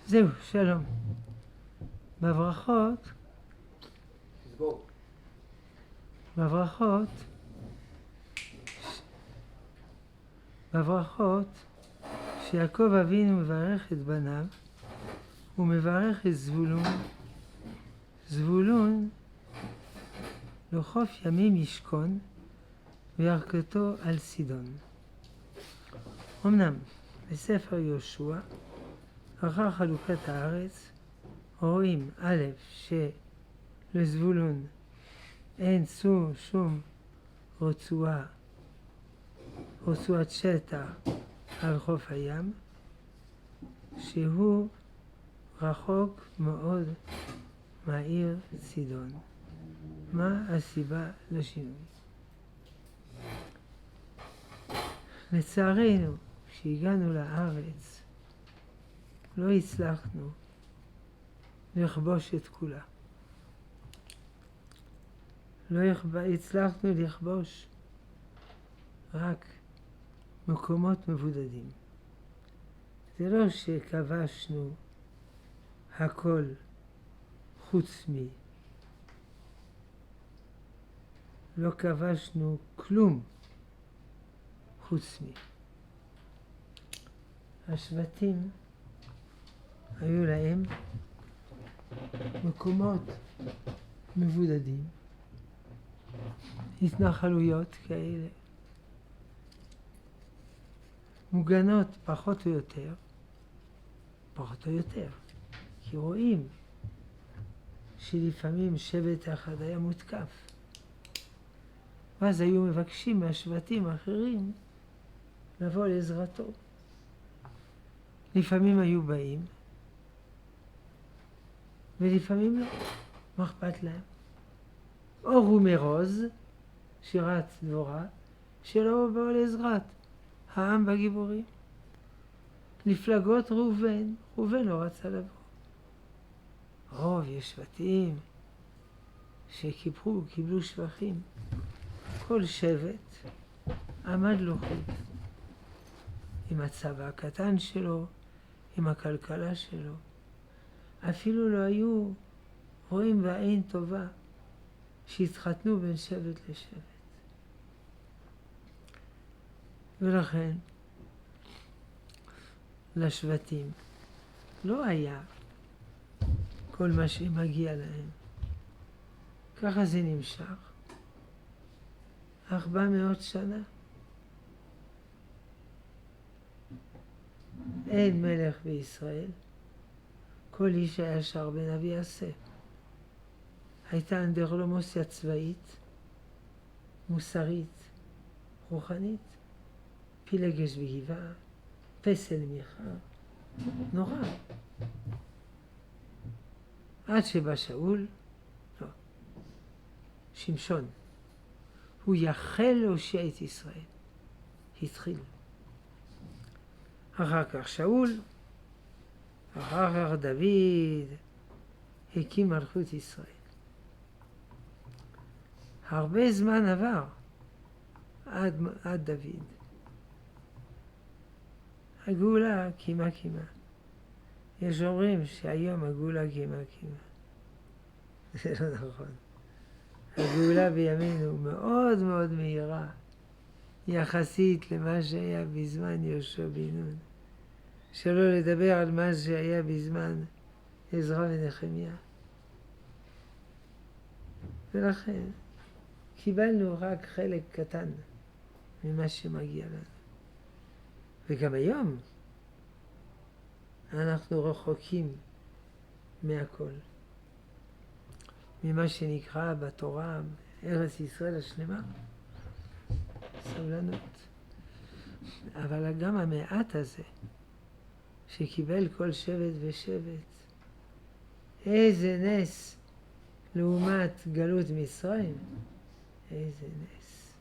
זהו, שלום. בברכות, בברכות, שיעקב אבינו מברך את בניו, הוא מברך את זבולון. זבולון לחוף ימים ישכון, וירכתו על סידון. אמנם בספר יהושע, אחר חלוקת הארץ, רואים א', שלזבולון אין שום רצועת שטח על חוף הים, שהוא רחוק מאוד מהעיר סידון. מה הסיבה לשינוי? לצערנו, כשהגענו לארץ, לא הצלחנו לכבוש את כולה. הצלחנו לכבוש רק מקומות מבודדים. זה לא שכבשנו הכל חוץ לא כבשנו כלום חוץ השבטים היו להם מקומות מבודדים, התנחלויות כאלה, מוגנות פחות או יותר, כי רואים שלפעמים שבט אחד היה מותקף, ואז היו מבקשים מהשבטים האחרים לבוא לעזרתו. לפעמים היו באים, ולפעמים לא, מה אכפת להם? אורו מרוז, שירת דבורה, שלא באו לעזרת העם והגיבורים. לפלגות ראובן לא רצה לבוא. רוב יש שבטים קיבלו שבחים. כל שבט עמד לו חוד, עם הצבא הקטן שלו, עם הכלכלה שלו. אפילו לא היו רואים בעין טובה שהתחתנו בין שבט לשבט. ולכן לשבטים לא היה כל מה שמגיע להם. ככה זה נמשך 400 שנה. אין מלך בישראל, כל איש הישר בנביא יעשה. הייתה אנדרלמוסיה צבאית, מוסרית, רוחנית, פילגש בגבעה, פסל מיכה, נורא. עד שבא שאול, לא, שמשון, הוא יחל להושיע את ישראל. התחיל. אחר כך שאול, אחר כך דוד, הקים מלכות ישראל. הרבה זמן עבר עד דוד. הגאולה קימה. יש אומרים שהיום הגאולה קימה. זה לא נכון. הגאולה בימינו מאוד מאוד מהירה, יחסית למה שהיה בזמן יהושע בן נון. שלא לדבר על מה שהיה בזמן עזרא ונחמיה. ולכן קיבלנו רק חלק קטן ממה שמגיע לנו. וגם היום אנחנו רחוקים מהכל. ממה שנקרא בתורה ארץ ישראל השלמה. סבלנות. אבל גם המעט הזה שקיבל כל שבט ושבט, איזה נס לעומת גלות מצרים. איזה נס.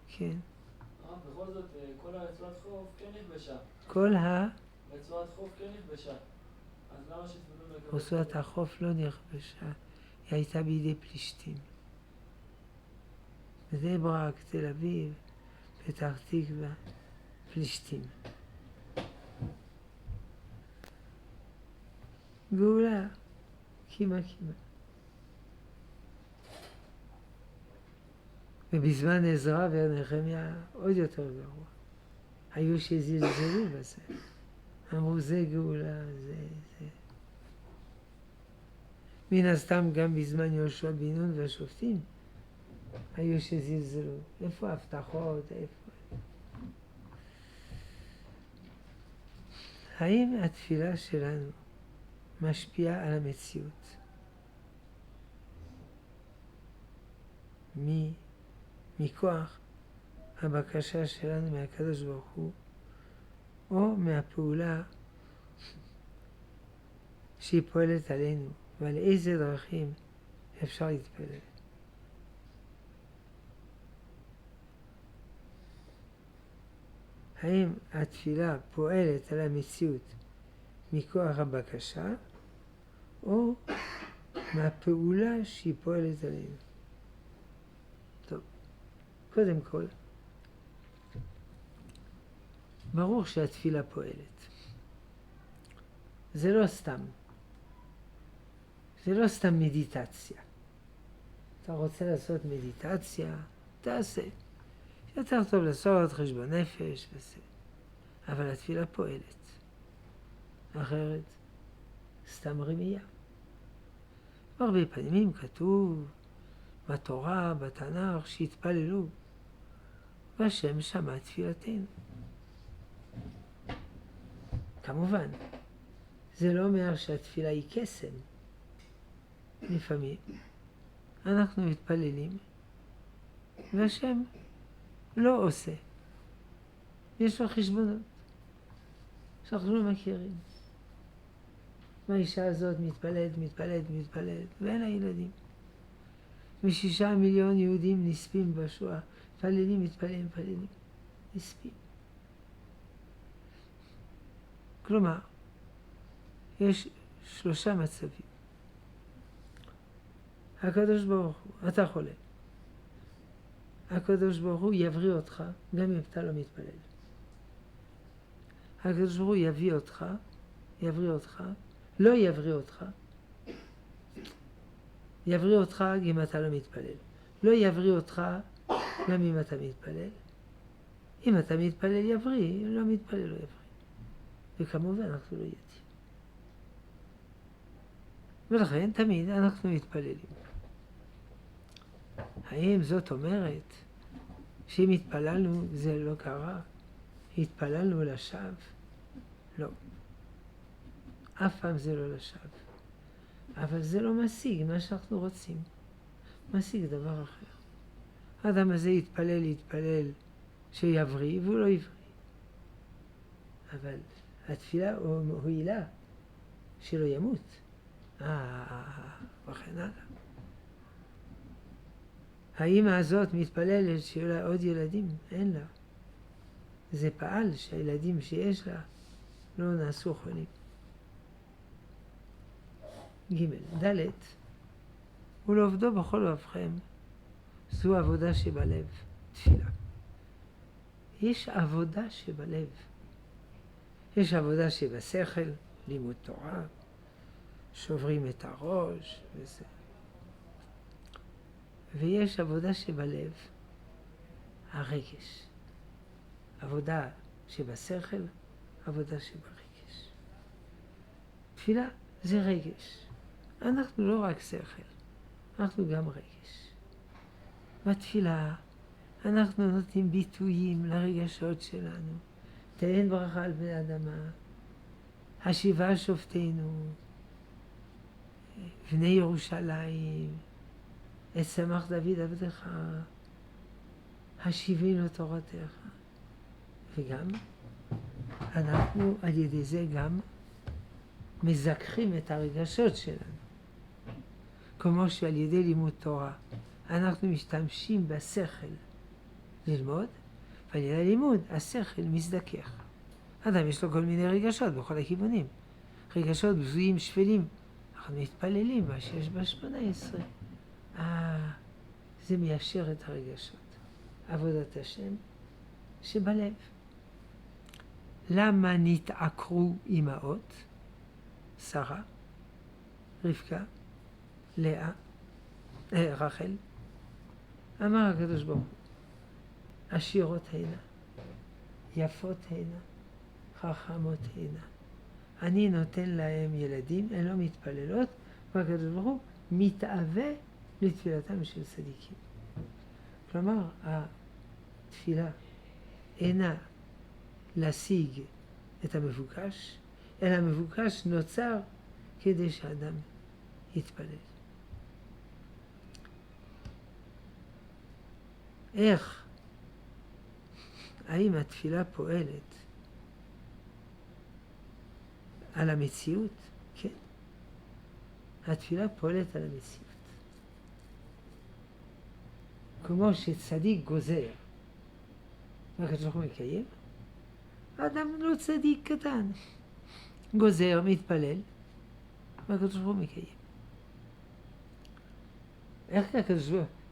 כן. בכל זאת, כל הרצועת חוף כן נכבשה. רצועת חוף כן נכבשה. אז למה שתבנו לא יקבל? רצועת החוף לא נכבשה. היא הייתה בידי פלישתים. בני ברק, תל אביב, פתח תקווה, פלישתים. גאולה, קימה. ובזמן עזרא ונחמיה עוד יותר גרוע. היו שזלזלו בזה. אמרו זה גאולה, זה. מן הסתם גם בזמן יהושע בן נון והשופטים היו שזלזלו. איפה ההבטחות? איפה? האם התפילה שלנו משפיעה על המציאות? מכוח הבקשה שלנו מהקדוש ברוך הוא, או מהפעולה שהיא פועלת עלינו, ועל איזה דרכים אפשר להתפלל. האם התפילה פועלת על המציאות מכוח הבקשה, או מהפעולה שהיא פועלת עלינו? טוב, קודם כל, ברור שהתפילה פועלת. זה לא סתם מדיטציה. אתה רוצה לעשות מדיטציה, תעשה. יותר טוב לעשות חשבון נפש וזה. אבל התפילה פועלת. אחרת, סתם רמייה. הרבה פעמים כתוב בתורה, בתנ"ך, שהתפללו, והשם שמע תפילתנו. כמובן, זה לא אומר שהתפילה היא קסם. לפעמים אנחנו מתפללים, והשם לא עושה. יש לו חשבונות שאנחנו לא מכירים. והאישה הזאת מתפללת, ואין לה ילדים. 6 מיליון יהודים נספים בשואה. מתפללים, נספים. כלומר, יש 3 מצבים. הקדוש ברוך הוא, אתה חולה. הקדוש ברוך הוא יבריא אותך, גם אם אתה לא מתפלל. הקדוש ברוך הוא יבריא אותך, לא יבריא אותך. יבריא אותך גם אם אתה לא מתפלל. לא יבריא אותך גם אם אתה מתפלל. אם אתה מתפלל יבריא, לא מתפלל לא יבריא. וכמובן אנחנו לא יודעים. ולכן תמיד אנחנו מתפללים. האם זאת אומרת שאם התפללנו זה לא קרה? התפללנו לשווא? לא. אף פעם זה לא לשווא. אבל זה לא משיג מה שאנחנו רוצים. משיג דבר אחר. האדם הזה יתפלל שיבריא והוא לא יבריא. אבל התפילה הועילה שלא ימות. וכן הלאה. האמא הזאת מתפללת שיהיו לה עוד ילדים? אין לה. זה פעל שהילדים שיש לה לא נעשו חולים. ד' ולעובדו בכל אוהבכם, זו עבודה שבלב, תפילה. יש עבודה שבלב. יש עבודה שבשכל, לימוד תורה, שוברים את הראש וזה. ויש עבודה שבלב, הרגש. עבודה שבשכל, עבודה שברגש. תפילה זה רגש. אנחנו לא רק שכל, אנחנו גם רגש. בתפילה אנחנו נותנים ביטויים לרגשות שלנו. תן ברכה על בני אדמה, השיבה שופטינו, בני ירושלים, את שמח דוד עבדך, השיבינו תורתך. וגם אנחנו על ידי זה גם מזכחים את הרגשות שלנו. כמו שעל ידי לימוד תורה אנחנו משתמשים בשכל ללמוד, ועל ידי הלימוד השכל מזדכך. אדם יש לו כל מיני רגשות בכל הכיוונים. רגשות בזויים, שפלים. אנחנו מתפללים מה שיש ב18. זה מיישר את הרגשות. עבודת השם שבלב. למה נתעקרו אמהות? שרה רבקה, לאה, רחל, אמר הקדוש ברוך הוא, עשירות הנה, יפות הנה, חכמות הנה. אני נותן להם ילדים, הן לא מתפללות, והקדוש ברוך הוא מתאווה לתפילתם של צדיקים. כלומר, התפילה אינה להשיג את המבוקש, אלא המבוקש נוצר כדי שאדם יתפלל. איך? האם התפילה פועלת על המציאות? כן. התפילה פועלת על המציאות. כמו שצדיק גוזר, והקדוש ברוך הוא מקיים, האדם לא צדיק קטן. גוזר, מתפלל, והקדוש ברוך הוא מקיים.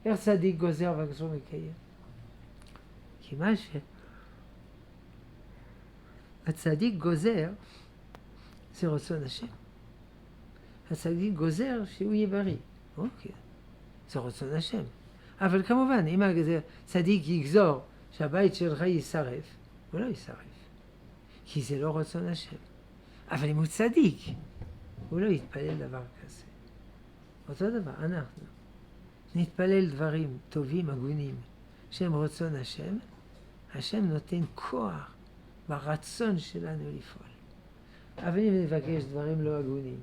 איך צדיק גוזר והקדוש ברוך הוא מקיים? כי מה שהצדיק גוזר זה רצון השם. הצדיק גוזר שהוא יהיה בריא. אוקיי, זה רצון השם. אבל כמובן, אם הצדיק יגזור שהבית שלך יישרף, הוא לא יישרף. כי זה לא רצון השם. אבל אם הוא צדיק, הוא לא יתפלל דבר כזה. אותו דבר, אנחנו נתפלל דברים טובים, הגונים, שהם רצון השם, השם נותן כוח ברצון שלנו לפעול. אבל אם נבקש דברים לא הגונים,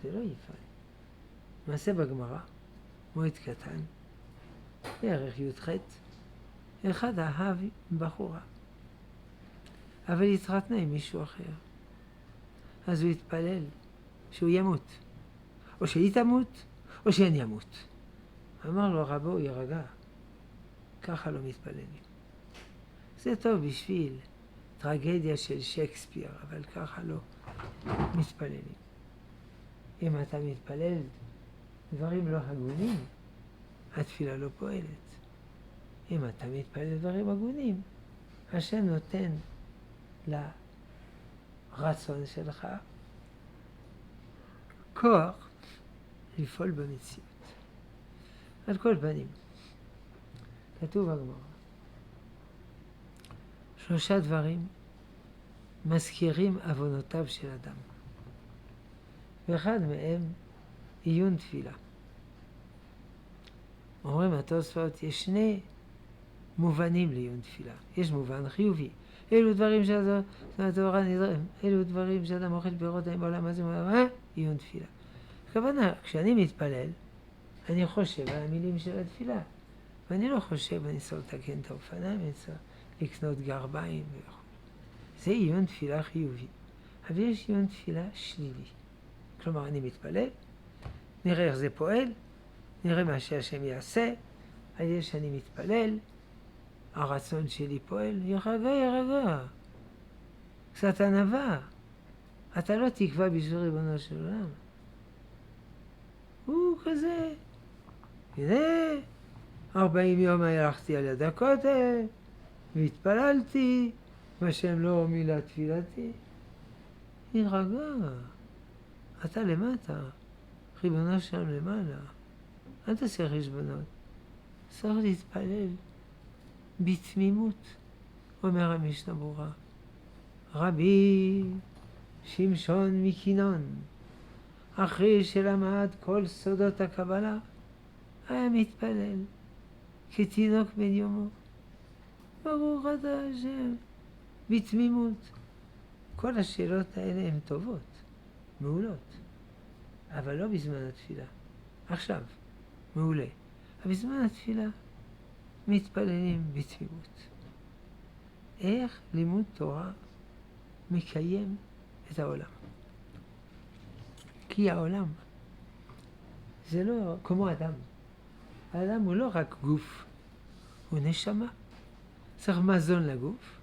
זה לא יפעל. מעשה בגמרא, מועד קטן, בערך י"ח, אחד אהב בחורה, אבל התחתנה עם מישהו אחר. אז הוא התפלל שהוא ימות, או שהיא תמות, או שאני אמות. אמר לו רבו, ירגע, ככה לא מתפללים. זה טוב בשביל טרגדיה של שייקספיר, אבל ככה לא מתפללים. אם אתה מתפלל דברים לא הגונים, התפילה לא פועלת. אם אתה מתפלל דברים הגונים, השם נותן לרצון שלך כוח לפעול במציאות. על כל פנים, כתוב בגמרא, 3 דברים מזכירים עוונותיו של אדם. ואחד מהם עיון תפילה. אומרים התוספות, יש 2 מובנים לעיון תפילה. יש מובן חיובי. אלו דברים שהתורה נדרם, אלו דברים שאדם אוכל פירות הם בעולם הזה, עיון תפילה. הכוונה, כשאני מתפלל, אני חושב על המילים של התפילה. ואני לא חושב, אני צריך לתקן את האופניים, אני צריך לקנות גרביים וכו'. זה עיון תפילה חיובי. אבל יש עיון תפילה שלילי. כלומר, אני מתפלל, נראה איך זה פועל, נראה מה שהשם יעשה, על ידי שאני מתפלל, הרצון שלי פועל, ירגע. קצת ענווה. אתה לא תקבע בשביל ריבונו של עולם. הוא כזה. הנה, 40 יום הלכתי על יד הכותל, והתפללתי, והשם לא מילא תפילתי. ירגע. אתה למטה, ריבונו שלם למעלה. אל תעשה חשבונות. צריך להתפלל בתמימות, אומר המשנה ברורה. רבי שמשון מקינון, אחרי שלמד כל סודות הקבלה, היה מתפלל כתינוק בן יומו. ברוך אתה השם, בתמימות. כל השאלות האלה הן טובות, מעולות, אבל לא בזמן התפילה. עכשיו, מעולה. אבל בזמן התפילה מתפללים בתמימות. איך לימוד תורה מקיים את העולם? כי העולם זה לא כמו אדם. האדם הוא לא רק גוף, הוא נשמה. צריך מזון לגוף,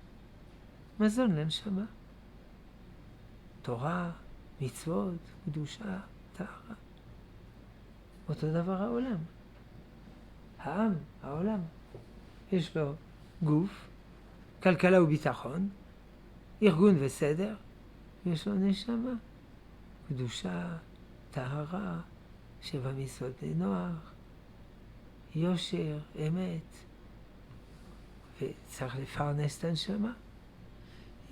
מזון לנשמה. תורה, מצוות, קדושה, טהרה. אותו דבר העולם. העולם, יש לו גוף, כלכלה וביטחון, ארגון וסדר, יש לו נשמה, קדושה, טהרה, 7 מצוות בני נוח, יושר, אמת, וצריך לפרנס את הנשמה.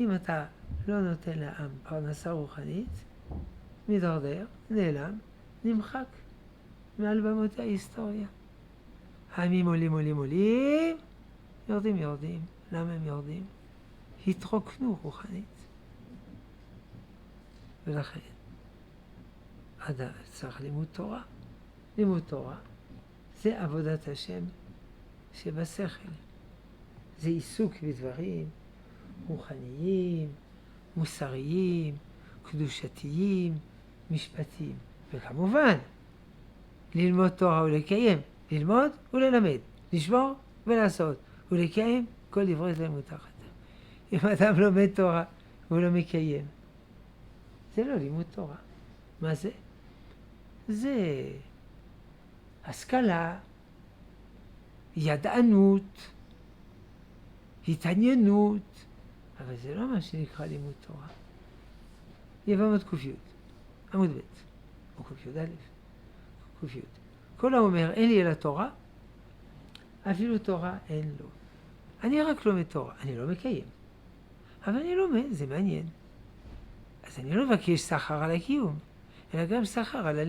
אם אתה לא נותן לעם פרנסה רוחנית, מדרדר, נעלם, נמחק מעל במות ההיסטוריה. העמים עולים, עולים, עולים, יורדים, יורדים. למה הם יורדים? התרוקנו רוחנית. ולכן, צריך לימוד תורה. לימוד תורה זה עבודת השם שבשכל. זה עיסוק בדברים רוחניים, מוסריים, קדושתיים, משפטיים. וכמובן, ללמוד תורה ולקיים. ללמוד וללמד. לשמור ולעשות. ולקיים כל דברי תלמוד תחת. אם אדם לומד תורה והוא לא מקיים, זה לא לימוד תורה. מה זה? זה השכלה, ידענות, התעניינות, אבל זה לא מה שנקרא לימוד תורה. יבמות קופיות, עמוד ב', או קופיות א', קופיות. כל האומר אין לי אלא תורה, אפילו תורה אין לו. אני רק לומד תורה, אני לא מקיים. אבל אני לומד, זה מעניין. אז אני לא מבקש שכר על הקיום, אלא גם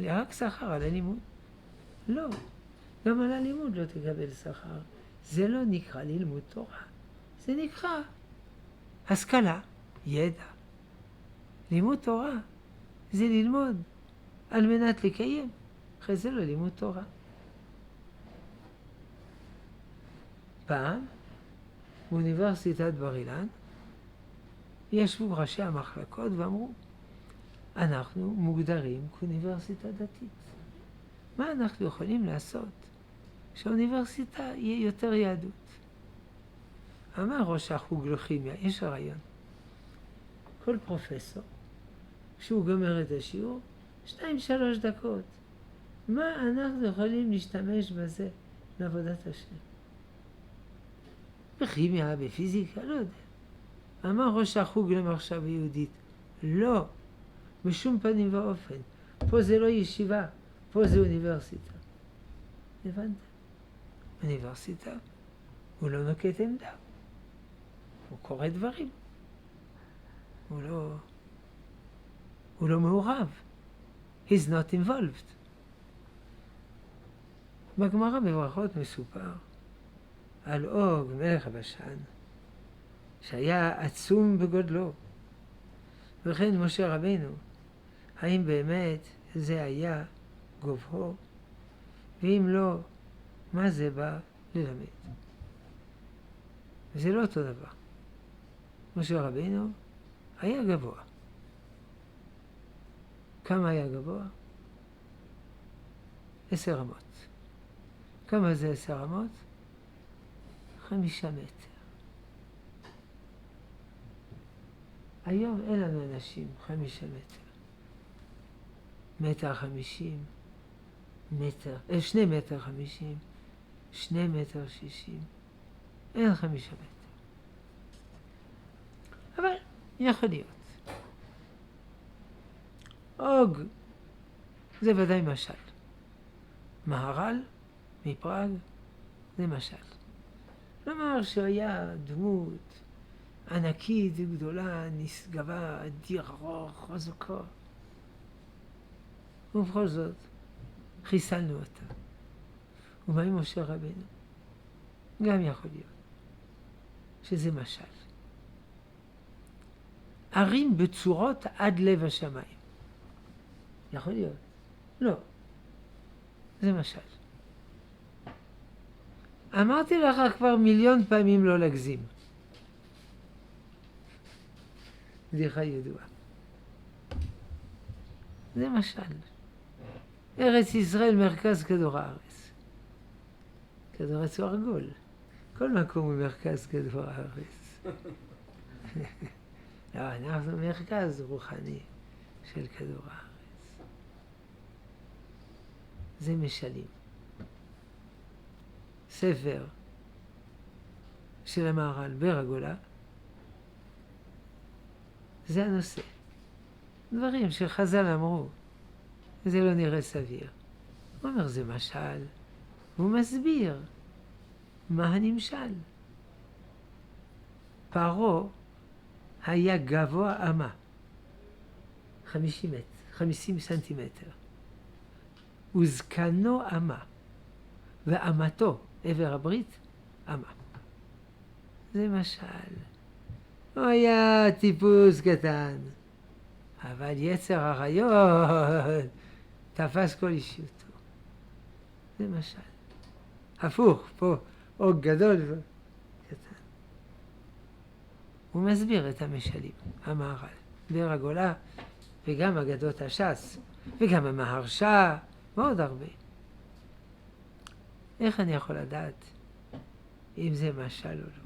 רק שכר על הלימוד. לא, גם על הלימוד לא תקבל שכר. זה לא נקרא ללמוד תורה. זה נקרא השכלה, ידע. לימוד תורה זה ללמוד על מנת לקיים. אחרי זה לא לימוד תורה. פעם, באוניברסיטת בר אילן, ישבו ראשי המחלקות ואמרו, אנחנו מוגדרים כאוניברסיטה דתית. מה אנחנו יכולים לעשות שהאוניברסיטה יהיה יותר יהדות? אמר ראש החוג לכימיה, יש הרעיון. כל פרופסור, כשהוא גומר את השיעור, 2-3 דקות. מה אנחנו יכולים להשתמש בזה לעבודת השם? בכימיה, בפיזיקה, לא יודע. אמר ראש החוג למחשבה יהודית, לא, בשום פנים ואופן. פה זה לא ישיבה, פה זה אוניברסיטה. הבנת? אוניברסיטה, הוא לא נוקט עמדה. הוא קורא דברים. הוא לא מעורב. He's not involved. בגמרא בברכות מסופר על אוג מלך הבשן, שהיה עצום בגודלו. וכן משה רבינו, האם באמת זה היה גובהו? ואם לא, מה זה בא ללמד? זה לא אותו דבר. משה רבינו היה גבוה. כמה היה גבוה? 10 אמות. כמה זה 10 אמות? 5 מטר. היום אין לנו אנשים 5 מטר. 1.50 מטר, 2.50 מטר, 2.60 מטר. אין 5 מטר. אבל יכול להיות. אוג, זה ודאי משל. מהר"ל מפראג, זה משל. כלומר שהיה דמות ענקית גדולה, נשגבה, אדיר, ארוך, חזקה. ובכל זאת, חיסלנו אותה. ומה עם משה רבינו? גם יכול להיות שזה משל. ערים בצורות עד לב השמיים. יכול להיות. לא. זה משל. אמרתי לך כבר 1,000,000 פעמים לא להגזים. בדיחה ידועה. זה משל. ארץ ישראל מרכז כדור הארץ. כדור הארץ הוא עגול. כל מקום הוא מרכז כדור הארץ. לא, אנחנו מרכז רוחני של כדור הארץ. זה משלים. ספר של המהר"ל ברגולה, זה הנושא. דברים שחז"ל אמרו, זה לא נראה סביר. הוא אומר, זה משל. הוא מסביר מה הנמשל. פרעה היה גבוה אמה, 50 סנטימטר. וזקנו אמה, ואמתו, עבר הברית, אמה. זה משל. הוא היה טיפוס קטן, אבל יצר הרעיון תפס כל אישיותו. זה משל. הפוך, פה אור גדול וקטן. הוא מסביר את המשלים, המהר"ל, באר הגולה, וגם אגדות הש"ס, וגם המהרש"א, ועוד הרבה. איך אני יכול לדעת אם זה משל או לא?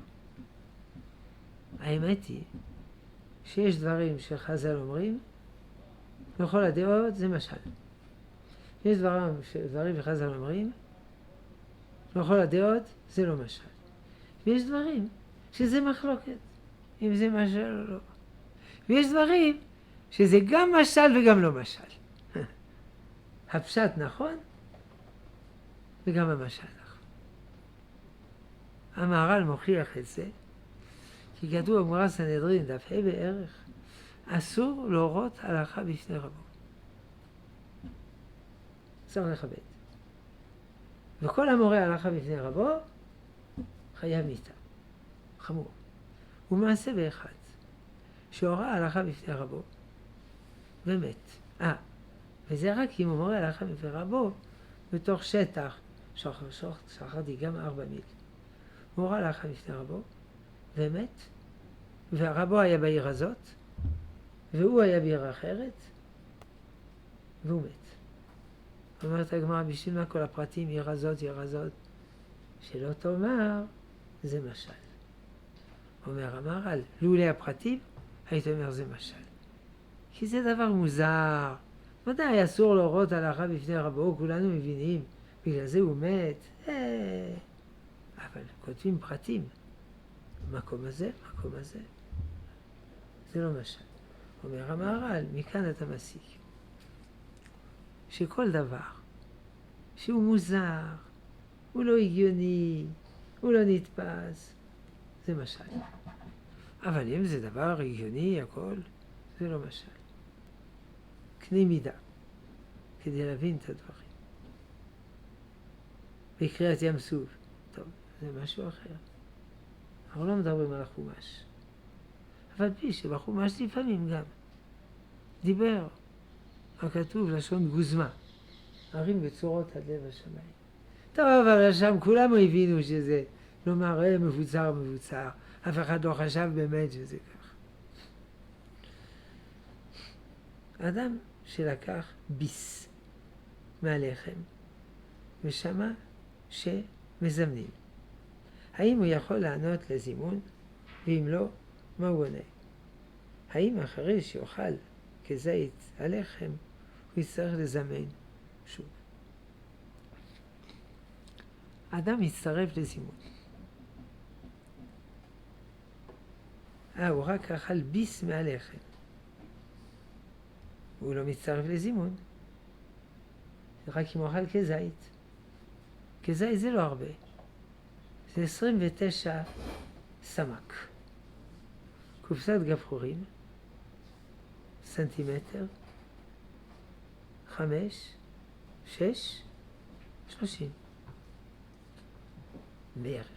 האמת היא שיש דברים שחז"ל אומרים, לכל הדעות זה משל. יש דברים שחז"ל אומרים, לכל הדעות זה לא משל. ויש דברים שזה מחלוקת, אם זה משל או לא. ויש דברים שזה גם משל וגם לא משל. הפשט נכון וגם המשל נכון. המהר"ל מוכיח את זה, כי כתוב בגמרא סנהדרין דף ה' בערך, אסור להורות הלכה בפני רבו. צריך לכבד. וכל המורה הלכה בפני רבו חייב מיתה. חמור. ומעשה באחד, שהורה הלכה בפני רבו ומת. וזה רק אם הוא מורה הלכה בפני רבו בתוך שטח, שכחתי גם 4 מיל. הוא הורה הלכה בפני רבו ומת, והרבו היה בעיר הזאת, והוא היה בעיר אחרת, והוא מת. אומרת הגמרא, בשביל מה כל הפרטים, עיר הזאת, שלא תאמר, זה משל. אומר המהר"ל, לולא הפרטים, היית אומר זה משל. כי זה דבר מוזר. ודאי אסור להורות הלכה בפני רבו, כולנו מבינים, בגלל זה הוא מת. אבל כותבים פרטים. מקום הזה. זה לא משל. אומר המהר"ל, מכאן אתה מסיק. שכל דבר שהוא מוזר, הוא לא הגיוני, הוא לא נתפס, זה משל. אבל אם זה דבר הגיוני, הכל, זה לא משל. קנה מידה, כדי להבין את הדברים. בקריאת ים סוף, טוב, זה משהו אחר. אנחנו לא מדברים על החומש. אבל פי שבחומש לפעמים גם דיבר, הכתוב לשון גוזמה, ערים בצורות עד לב השמיים. טוב, אבל שם כולם הבינו שזה לא מראה מבוצר. אף אחד לא חשב באמת שזה כך. אדם שלקח ביס מהלחם ושמע שמזמנים. האם הוא יכול לענות לזימון? ואם לא, מה הוא עונה? האם אחרי שיאכל כזית הלחם, הוא יצטרך לזמן שוב? אדם יצטרף לזימון. הוא רק אכל ביס מהלחם. הוא לא מצטרף לזימון. רק אם הוא אכל כזית. כזית זה לא הרבה. זה 29 סמ"ק. קופסת גפרורים, סנטימטר, 5, 6, 30. בערך.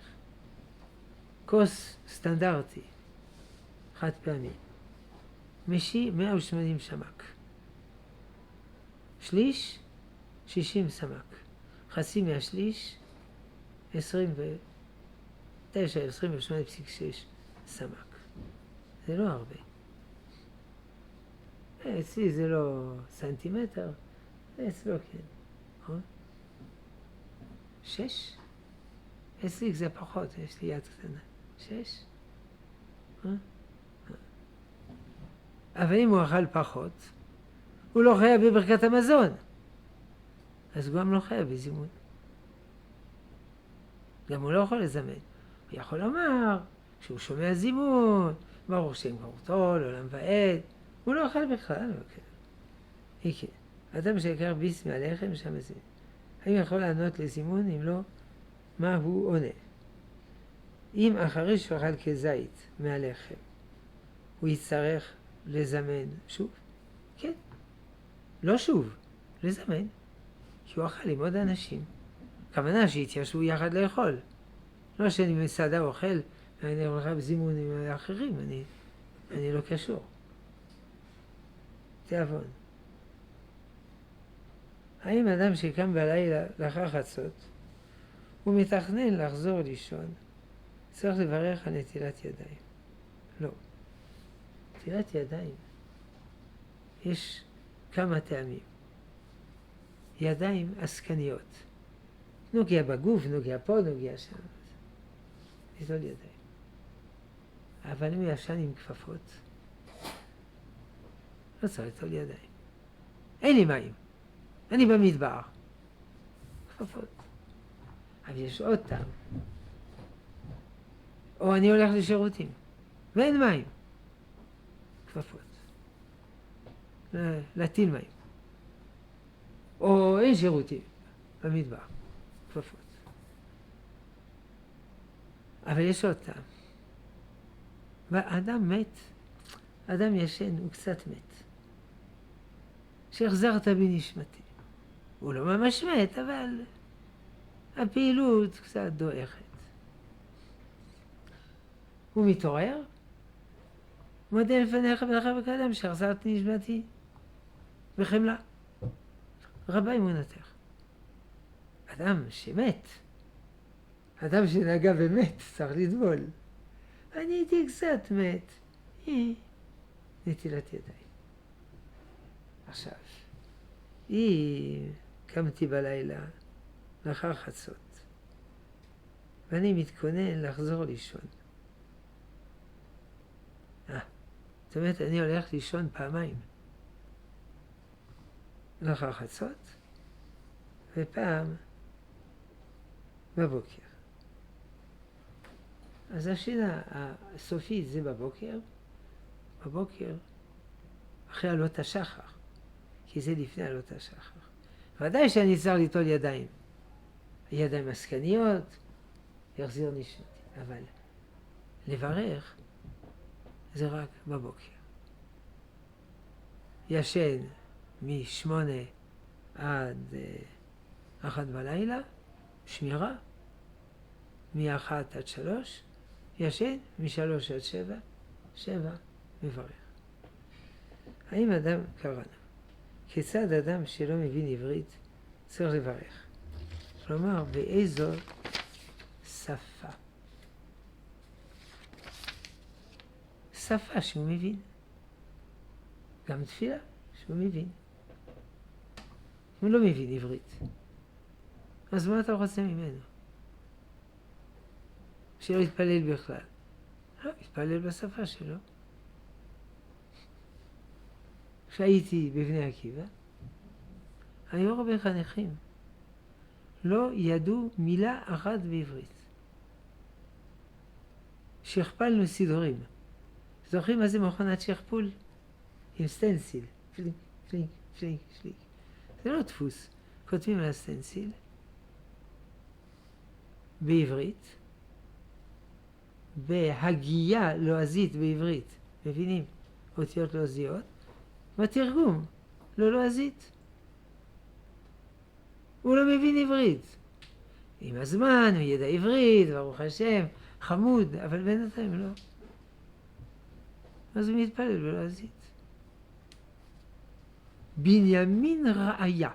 כוס סטנדרטי, חד פעמי. משי 180 סמ"ק. שליש 60 סמ"ק. חצי מהשליש 28.6 סמ"ק. זה לא הרבה. אצלי זה לא סנטימטר, אצלו כן. נכון? 6? אצלי זה פחות, יש לי יד קטנה. 6? אבל אם הוא אכל פחות, הוא לא חייב בברכת המזון. אז הוא גם לא חייב בזימון. גם הוא לא יכול לזמן. הוא יכול לומר שהוא שומע זימון, ברוך שם קורתו, לעולם ועד. הוא לא אכל בכלל. כן. אדם שיקר ביס מהלחם, שם זה. האם יכול לענות לזימון? אם לא, מה הוא עונה? אם אחרי שהוא אכל כזית מהלחם, הוא יצטרך לזמן שוב? כן. לא שוב, לזמן. כי הוא אכל עם עוד אנשים. כוונה שהתיישבו יחד לאכול. לא שאני מסעדה אוכל, ואני הולכה בזימון עם האחרים, אני לא קשור. תיאבון. האם אדם שקם בלילה לאחר חצות, הוא מתכנן לחזור לישון, צריך לברך על נטילת ידיים? לא. נטילת ידיים, יש כמה טעמים. ידיים עסקניות. נוגע בגוף, נוגע פה, נוגע שם. ליטול ידיים. אבל אם הוא ישן עם כפפות, לא צריך ליטול ידיים. אין לי מים. אני במדבר. כפפות. אבל יש עוד טעם. או אני הולך לשירותים, ואין מים. כפפות. להטיל מים. או אין שירותים במדבר. כפפות. אבל יש עוד טעם. אדם מת, אדם ישן, הוא קצת מת. שהחזרת בנשמתי. הוא לא ממש מת, אבל הפעילות קצת דועכת. הוא מתעורר, מודה לפניך ולך וכאדם שהחזרת נשמתי בחמלה. רבה אמונתך. אדם שמת, אדם שנגע ומת, צריך לטבול. אני הייתי קצת מת. נטילת ידיים. עכשיו, קמתי בלילה לאחר חצות, ואני מתכונן לחזור לישון. זאת אומרת, אני הולך לישון פעמיים. לאחר חצות, ופעם בבוקר. אז השינה הסופית זה בבוקר, אחרי עלות השחר, כי זה לפני עלות השחר. ודאי שאני צריך ליטול ידיים. ידיים עסקניות, יחזיר נשמתי. אבל לברך זה רק בבוקר. ישן מ8 עד 1 בלילה, שמירה, מ1 עד 3, ישן מ3 עד 7, 7 מברך. האם אדם קראנו? כיצד אדם שלא מבין עברית צריך לברך? כלומר, באיזו שפה? שפה שהוא מבין. גם תפילה שהוא מבין. הוא לא מבין עברית. אז מה אתה רוצה ממנו? שלא יתפלל בכלל. לא, יתפלל בשפה שלו. כשהייתי בבני עקיבא, היו הרבה חניכים. לא ידעו מילה אחת בעברית. שכפלנו סידורים. זוכרים מה זה מכונת שכפול? עם סטנסיל. פלינק, פלינק, פלינק, פלינק. זה לא דפוס. כותבים על הסטנסיל. בעברית. בהגייה לועזית בעברית. מבינים? אותיות לועזיות. בתרגום. לא לועזית. הוא לא מבין עברית. עם הזמן הוא ידע עברית, ברוך השם, חמוד, אבל בינתיים לא. אז הוא מתפלל בלועזית. בנימין ראיה,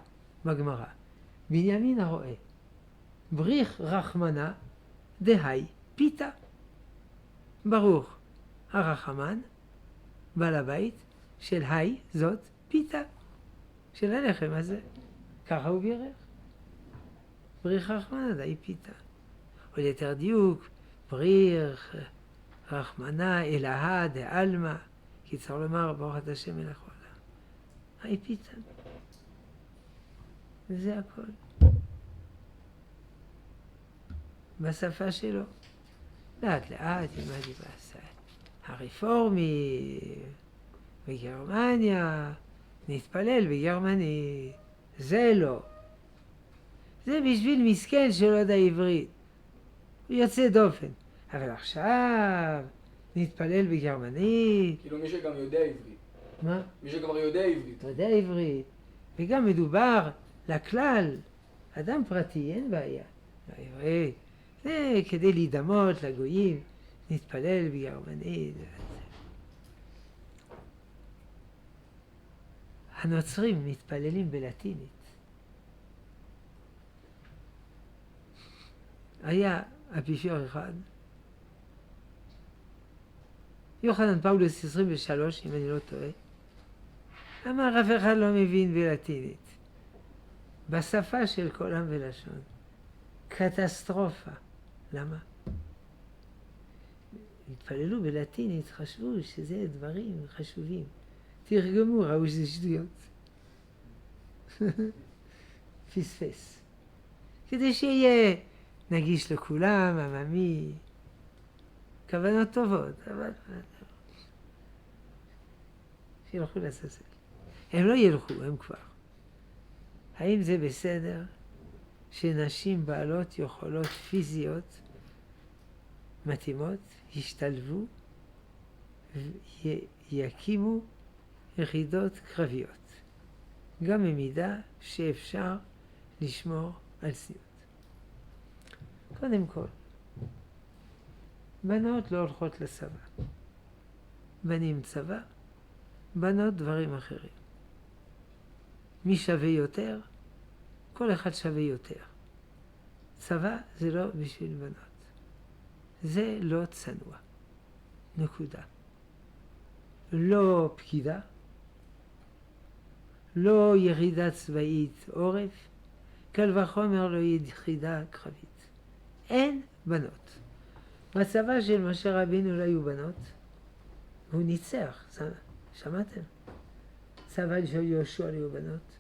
בגמרא. בנימין הרואה. בריך רחמנה דהי פיתה. ברוך הרחמן, בעל הבית, של היי זאת פיתה. של הלחם הזה. ככה הוא בירך. בריך רחמנה דהי פיתה. או ליתר דיוק, בריך רחמנה אלהה דעלמא, כי צריך לומר ברוך אתה השם מלך העולם. היי פיתה. וזה הכל. בשפה שלו. לאט לאט ילמד בעשה. הרפורמי בגרמניה נתפלל בגרמנית. זה לא. זה בשביל מסכן שלא יודע עברית. הוא יוצא דופן. אבל עכשיו נתפלל בגרמנית. כאילו מי שגם יודע עברית. מה? מי שכבר יודע עברית. יודע עברית. וגם מדובר לכלל. אדם פרטי, אין בעיה. העברית. זה כדי להידמות לגויים. נתפלל בגרמנית. הנוצרים מתפללים בלטינית. היה אפיפיור אחד, יוחנן פאולוס 23, אם אני לא טועה, אמר אף אחד לא מבין בלטינית. בשפה של כל עם ולשון. קטסטרופה. למה? התפללו בלטינית, חשבו שזה דברים חשובים. תרגמו, ראו שזה שטויות. פספס. כדי שיהיה נגיש לכולם, עממי, כוונות טובות, אבל שילכו לעזאזל. הם לא ילכו, הם כבר. האם זה בסדר שנשים בעלות יכולות פיזיות מתאימות ישתלבו ויקימו יחידות קרביות, גם במידה שאפשר לשמור על צניעות? קודם כל, בנות לא הולכות לצבא. בנים צבא, בנות דברים אחרים. מי שווה יותר? כל אחד שווה יותר. צבא זה לא בשביל בנות. זה לא צנוע. נקודה. לא פקידה, לא יחידה צבאית עורף, קל וחומר לא יחידה קרבית. אין בנות. בצבא של משה רבינו לא היו בנות, והוא ניצח, שמעתם? צבא של יהושע לא היו בנות,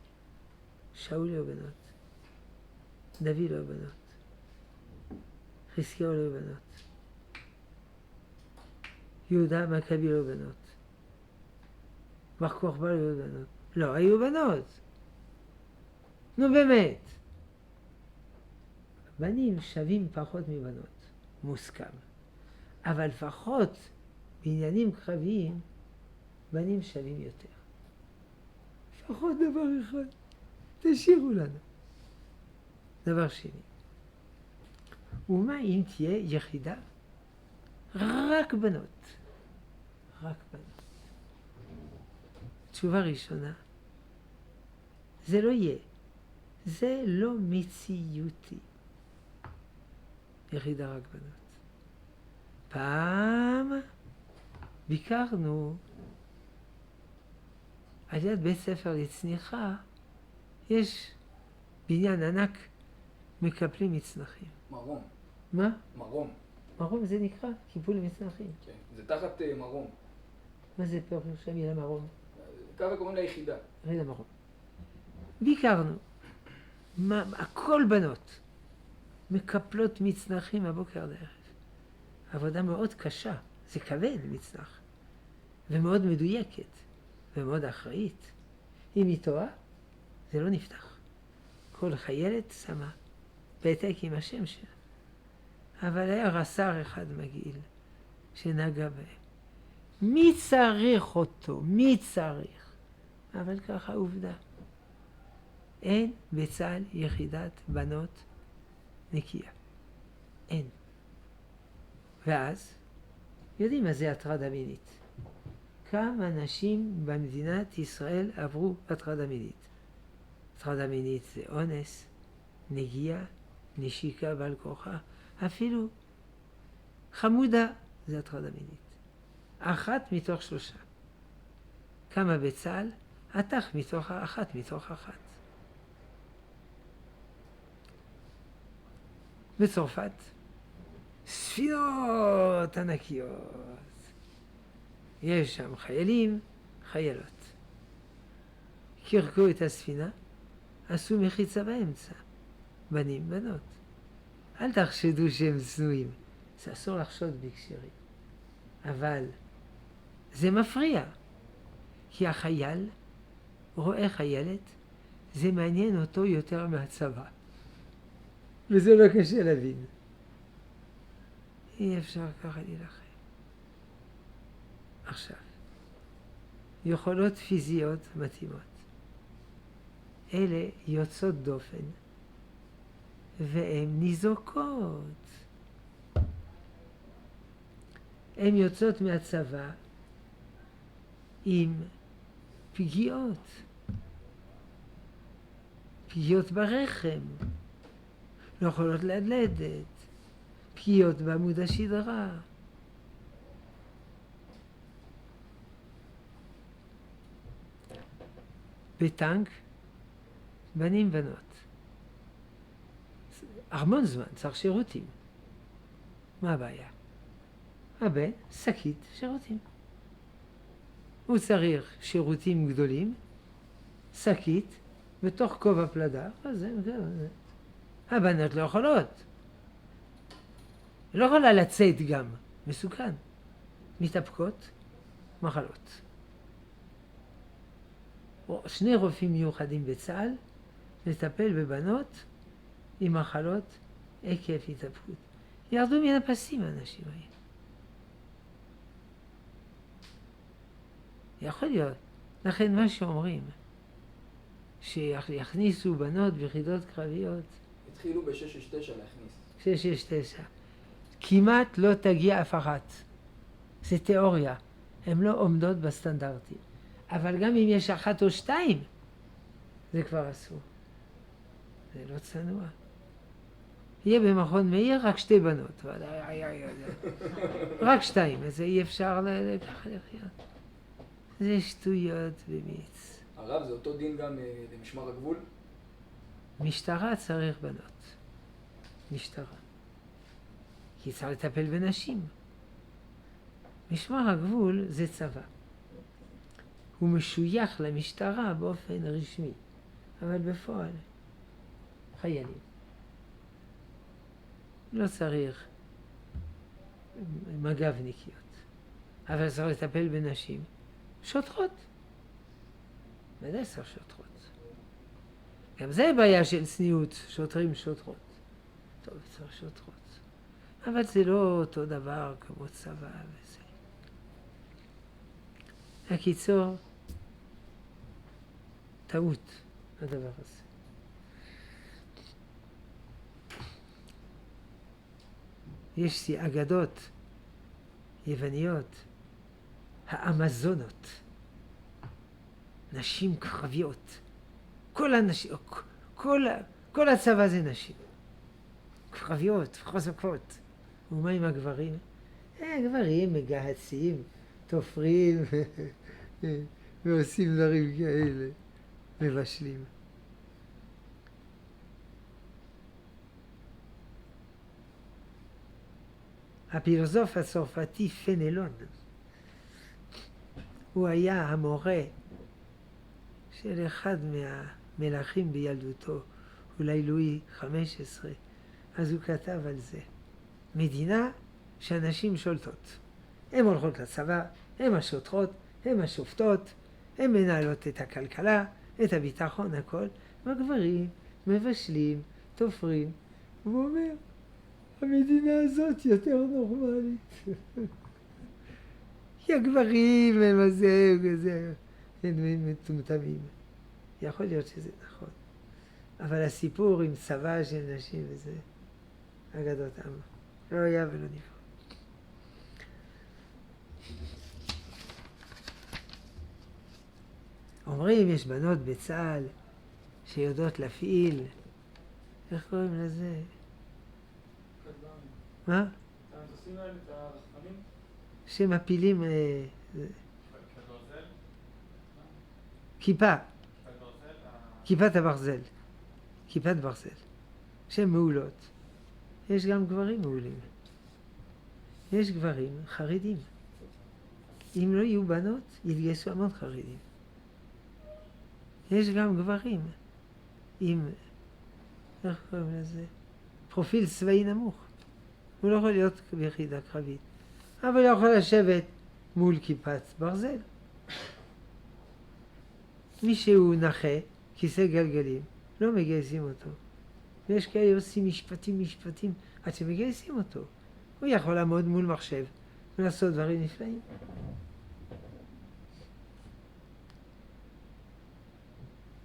שאול לא היו בנות, דוד לא היו בנות, חזקיהו לא היו בנות, יהודה מכבי לא היו בנות, בר כוכבא לא היו בנות. לא היו בנות. נו באמת. בנים שווים פחות מבנות, מוסכם. אבל לפחות בעניינים קרביים, בנים שווים יותר. לפחות דבר אחד, תשאירו לנו. דבר שני, ומה אם תהיה יחידה? רק בנות. רק בנות. תשובה ראשונה, זה לא יהיה. זה לא מציאותי. יחידה רק בנות. פעם ביקרנו על יד בית ספר לצניחה, יש בניין ענק, מקפלים מצנחים. מרום. מה? מרום. מרום זה נקרא קיפול מצנחים. כן, זה תחת מרום. מה זה פירוש המילה מרום? ככה קוראים ליחידה. יחידה מרום. ביקרנו. הכל בנות. מקפלות מצנחים הבוקר עד הערב. עבודה מאוד קשה. זה כבד מצנח. ומאוד מדויקת. ומאוד אחראית. אם היא טועה, זה לא נפתח. כל חיילת שמה פתק עם השם שלה. אבל היה רס"ר אחד מגעיל שנגע בהם. מי צריך אותו? מי צריך? אבל ככה עובדה. אין בצה"ל יחידת בנות נקייה. אין. ואז יודעים מה זה הטרדה מינית. כמה נשים במדינת ישראל עברו הטרדה מינית. הטרדה מינית זה אונס, נגיעה, נשיקה בעל כורחה, אפילו חמודה זה הטרדה מינית. 1 מתוך 3. כמה בצה"ל? 1 מתוך 1. בצרפת, ספינות ענקיות. יש שם חיילים, חיילות. קירקו את הספינה, עשו מחיצה באמצע. בנים, בנות. אל תחשדו שהם צנועים. זה אסור לחשוד בקשרים. אבל זה מפריע. כי החייל רואה חיילת, זה מעניין אותו יותר מהצבא. וזה לא קשה להבין. אי אפשר ככה להילחם. עכשיו, יכולות פיזיות מתאימות. אלה יוצאות דופן, והן ניזוקות. הן יוצאות מהצבא עם פגיעות. פגיעות ברחם, לא יכולות ללדת, פגיעות בעמוד השדרה. בטנק, בנים בנות. המון זמן, צריך שירותים. מה הבעיה? הבן, שקית שירותים. הוא צריך שירותים גדולים, שקית, בתוך כובע פלדה, וזה. הבנות לא יכולות. לא יכולה לצאת גם, מסוכן. מתאפקות, מחלות. שני רופאים מיוחדים בצה"ל, לטפל בבנות עם מחלות עקב התאפקות. ירדו מן הפסים האנשים האלה. יכול להיות. לכן מה שאומרים, שיכניסו בנות ביחידות קרביות. התחילו ב-669 להכניס. 669. כמעט לא תגיע אף אחת. זה תיאוריה. הן לא עומדות בסטנדרטים. אבל גם אם יש אחת או שתיים, זה כבר אסור. זה לא צנוע. יהיה במכון מאיר רק 2 בנות. רק 2. אז אי אפשר ככה לחיות. זה שטויות במיץ. הרב, זה אותו דין גם למשמר הגבול? משטרה צריך בנות. משטרה. כי צריך לטפל בנשים. משמר הגבול זה צבא. הוא משוייך למשטרה באופן רשמי, אבל בפועל חיילים. לא צריך מג"בניקיות, אבל צריך לטפל בנשים. שוטרות. ודאי צריך שוטרות. גם זה בעיה של צניעות, שוטרים שוטרות. טוב, צריך שוטרות. אבל זה לא אותו דבר כמו צבא וזה. הקיצור, טעות הדבר הזה. יש אגדות יווניות, האמזונות, נשים קרביות. כל הנשים, כל הצבא זה נשים. קרביות, חזקות. ומה עם הגברים? הגברים מגהצים, תופרים ועושים דברים כאלה, מבשלים. הפילוסוף הצרפתי פנלון, הוא היה המורה של אחד מהמלכים בילדותו, אולי לואי 15, אז הוא כתב על זה. מדינה שאנשים שולטות. הן הולכות לצבא, הן השוטרות, הן השופטות, הן מנהלות את הכלכלה, את הביטחון, הכל. והגברים מבשלים, תופרים. והוא אומר, המדינה הזאת יותר נורמלית. כי הגברים הם הזה וזה, הם מטומטמים. יכול להיות שזה נכון. אבל הסיפור עם צבא של נשים וזה, אגדות עם. לא היה ולא נברא. אומרים, יש בנות בצה"ל שיודעות להפעיל, איך קוראים לזה? מה? המטוסים האלה, את הרחמנים? שמפילים כיפה, כיפת הברזל, כיפת ברזל, שהן מעולות. יש גם גברים מעולים. יש גברים חרדים. אם לא יהיו בנות, יתגייסו המון חרדים. יש גם גברים עם, איך קוראים לזה? פרופיל צבאי נמוך. הוא לא יכול להיות ביחידה קרבית, אבל הוא יכול לשבת מול כיפת ברזל. מי שהוא נכה, כיסא גלגלים, לא מגייסים אותו. ויש כאלה עושים משפטים, עד שמגייסים אותו. הוא יכול לעמוד מול מחשב ולעשות דברים נפלאים.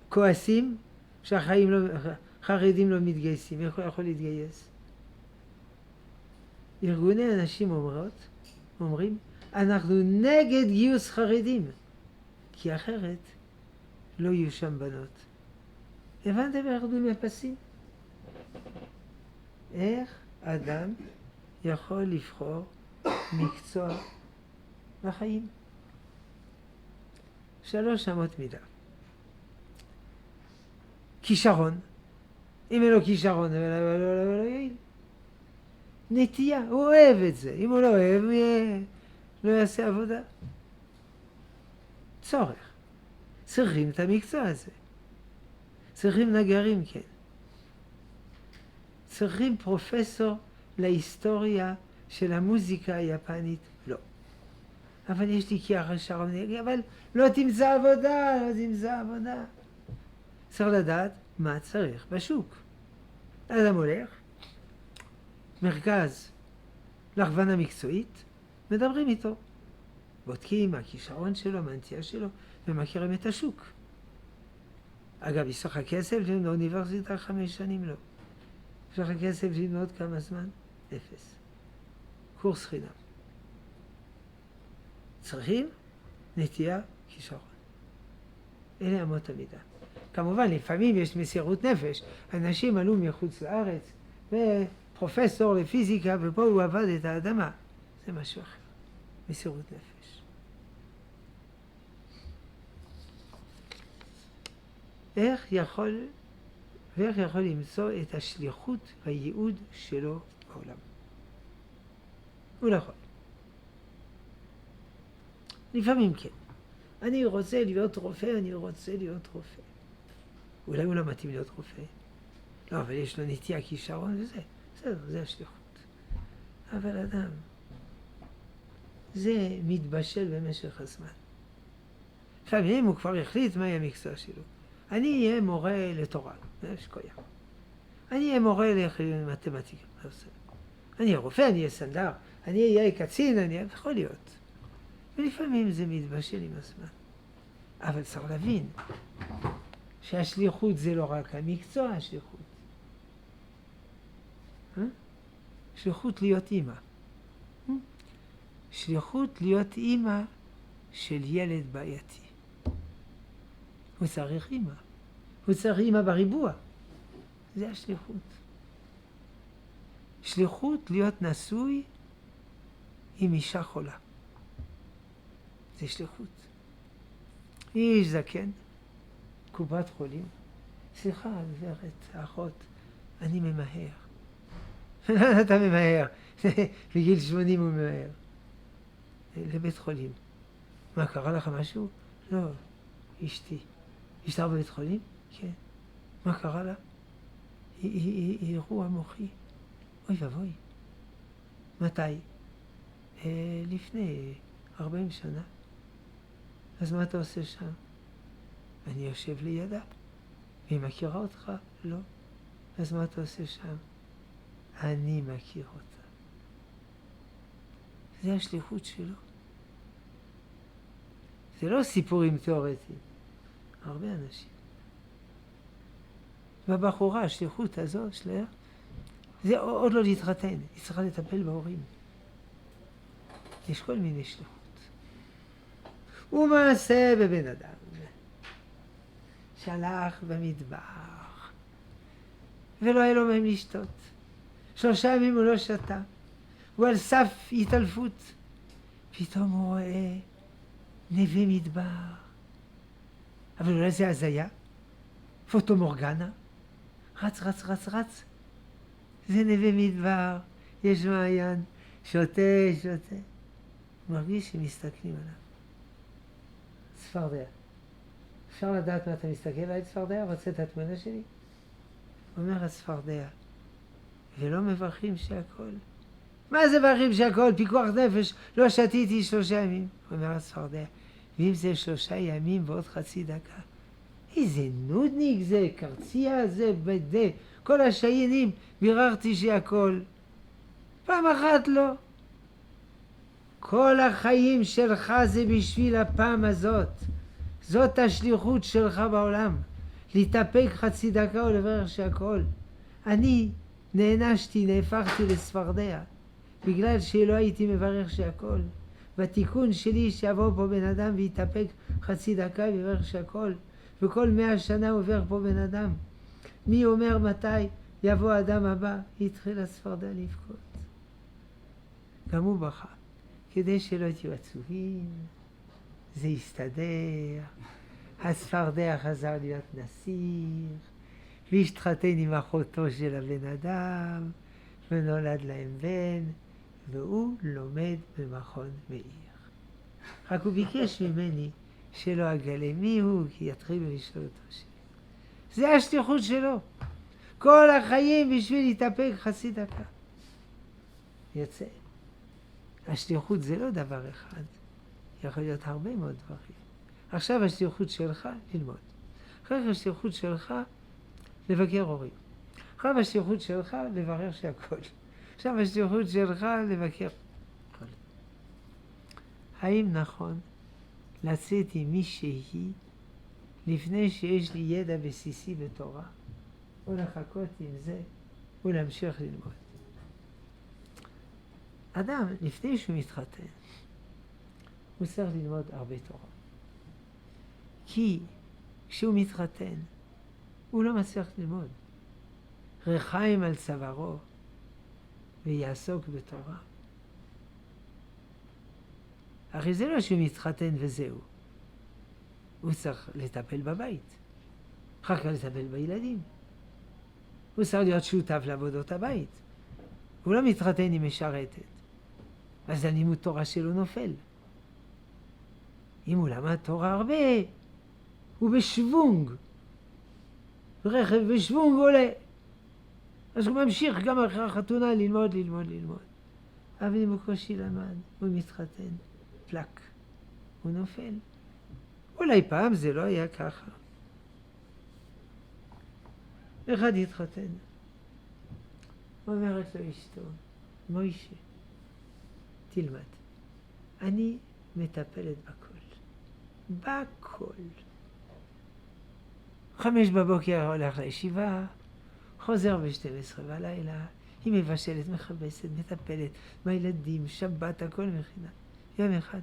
כועסים שהחרדים לא מתגייסים, איך הוא יכול להתגייס? ארגוני אנשים אומרים, אנחנו נגד גיוס חרדים, כי אחרת לא יהיו שם בנות. הבנתם איך ירדו מהפסים? איך אדם יכול לבחור מקצוע בחיים? 3 אמות מידה. כישרון. אם אין לו כישרון, לא יעיל. נטייה, הוא אוהב את זה. אם הוא לא אוהב, לא יעשה עבודה. צורך. צריכים את המקצוע הזה. צריכים נגרים, כן. צריכים פרופסור להיסטוריה של המוזיקה היפנית? לא. אבל יש לי כישרון, אבל לא תמצא עבודה. צריך לדעת מה צריך בשוק. אדם הולך, מרכז להכוונה מקצועית, מדברים איתו. בודקים מה הכישרון שלו, מה הנטייה שלו, ומכירים את השוק. אגב, יש לך כסף לאוניברסיטה 5 שנים? לא. יש לך כסף ללמוד כמה זמן? 0. קורס חינם. צריכים נטייה, כישרון. אלה אמות המידה. כמובן, לפעמים יש מסירות נפש. אנשים עלו מחוץ לארץ, ופרופסור לפיזיקה, ופה הוא עבד את האדמה. זה משהו אחר. מסירות נפש. איך יכול למצוא את השליחות והייעוד שלו בעולם? הוא לא יכול. לפעמים כן. אני רוצה להיות רופא. אולי הוא לא מתאים להיות רופא. לא, אבל יש לו נטייה, כישרון וזה. בסדר, זה השליחות. אבל אדם, זה מתבשל במשך הזמן. לפעמים הוא כבר החליט מהי המקצוע שלו. אני אהיה מורה לתורה. יש קויה. אני אהיה מורה למתמטיקה. אני אהיה רופא, אני אהיה סנדר, אני אהיה קצין, יכול להיות. ולפעמים זה מתבשל עם הזמן. אבל צריך להבין שהשליחות זה לא רק המקצוע, השליחות. שליחות להיות אימא. שליחות להיות אימא של ילד בעייתי. הוא צריך אימא. הוא צריך אימא בריבוע. זה השליחות. שליחות להיות נשוי עם אישה חולה. זה שליחות. איש זקן, קופת חולים. סליחה, גברת, האחות, אני ממהר. אתה ממהר. בגיל 80 הוא ממהר. לבית חולים. מה, קרה לך משהו? לא, אשתי. אשתה בבית חולים? כן. מה קרה לה? היא אירוע מוחי. אוי ואבוי. מתי? לפני 40 שנה. אז מה אתה עושה שם? אני יושב לידה. והיא מכירה אותך? לא. אז מה אתה עושה שם? אני מכיר אותה. זה השליחות שלו. זה לא סיפורים תיאורטיים. הרבה אנשים. והבחורה, השליחות הזו שלה, זה עוד לא להתחתן. היא צריכה לטפל בהורים. יש כל מיני שליחות. ומעשה בבן אדם. שלח במדבר. ולא היה לו מהם לשתות. 3 ימים הוא לא שתה. הוא על סף התעלפות. פתאום הוא רואה נווה מדבר. אבל אולי זה הזיה. פוטו מורגנה. רץ. זה נווה מדבר. יש מעיין. שותה. הוא מרגיש שמסתכלים עליו. צפרדע. אפשר לדעת מה אתה מסתכל עליי, צפרדע? רוצה את התמונה שלי? אומר הצפרדע. ולא מברכים שהכל. מה זה מברכים שהכל? פיקוח נפש. לא שתיתי 3 ימים. אומר הצפרדע. ואם זה 3 ימים ועוד חצי דקה, איזה נודניק זה, קרצייה זה, בזה, כל השיינים, ביררתי שהכל. פעם אחת לא. כל החיים שלך זה בשביל הפעם הזאת. זאת השליחות שלך בעולם. להתאפק חצי דקה או לברך שהכל. אני נענשתי, נהפכתי לספרדיה, בגלל שלא הייתי מברך שהכל. בתיקון שלי שיבוא פה בן אדם ויתאפק חצי דקה ויברך שהכל. וכל 100 שנה עובר פה בן אדם. מי אומר מתי יבוא האדם הבא? התחיל הספרדיה לבכות. גם הוא בכה. כדי שלא תהיו עצובים, זה יסתדר. הספרדיה חזר להיות נסיך, והשתחתן עם אחותו של הבן אדם, ונולד להם בן, והוא לומד במכון מאיר. רק הוא ביקש ממני שלא אגלה מי הוא, כי יתחילו לשאול אותו שאלה. זה השליחות שלו. כל החיים בשביל להתאפק חצי דקה. יוצא. השליחות זה לא דבר אחד. יכול להיות הרבה מאוד דברים. עכשיו השליחות שלך ללמוד. אחר כך השליחות שלך לבקר הורים. עכשיו השליחות שלך לברר שהכל. עכשיו השליחות שלך לבקר. האם נכון לצאת עם מישהי לפני שיש לי ידע בסיסי בתורה, או לחכות עם זה ולהמשיך ללמוד? אדם, לפני שהוא מתחתן, הוא צריך ללמוד הרבה תורה. כי כשהוא מתחתן, הוא לא מצליח ללמוד. רחיים על צווארו ויעסוק בתורה. הרי זה לא שהוא מתחתן וזהו. הוא צריך לטפל בבית. אחר כך לטפל בילדים. הוא צריך להיות שותף לעבודות הבית. הוא לא מתחתן עם משרתת. אז הלימוד תורה שלו נופל. אם הוא למד תורה הרבה, הוא בשוונג. רכב בשוונג עולה. אז הוא ממשיך גם אחרי החתונה ללמוד. אבל אם הוא קושי למד, הוא מתחתן. פלק. הוא נופל. אולי פעם זה לא היה ככה. אחד התחתן. אומרת לו אשתו, מוישה, תלמד. אני מטפלת בכל. 5 בבוקר הולך לישיבה, חוזר ב-12 בלילה, היא מבשלת, מכבסת, מטפלת, בילדים, שבת, הכל מכינה. יום אחד,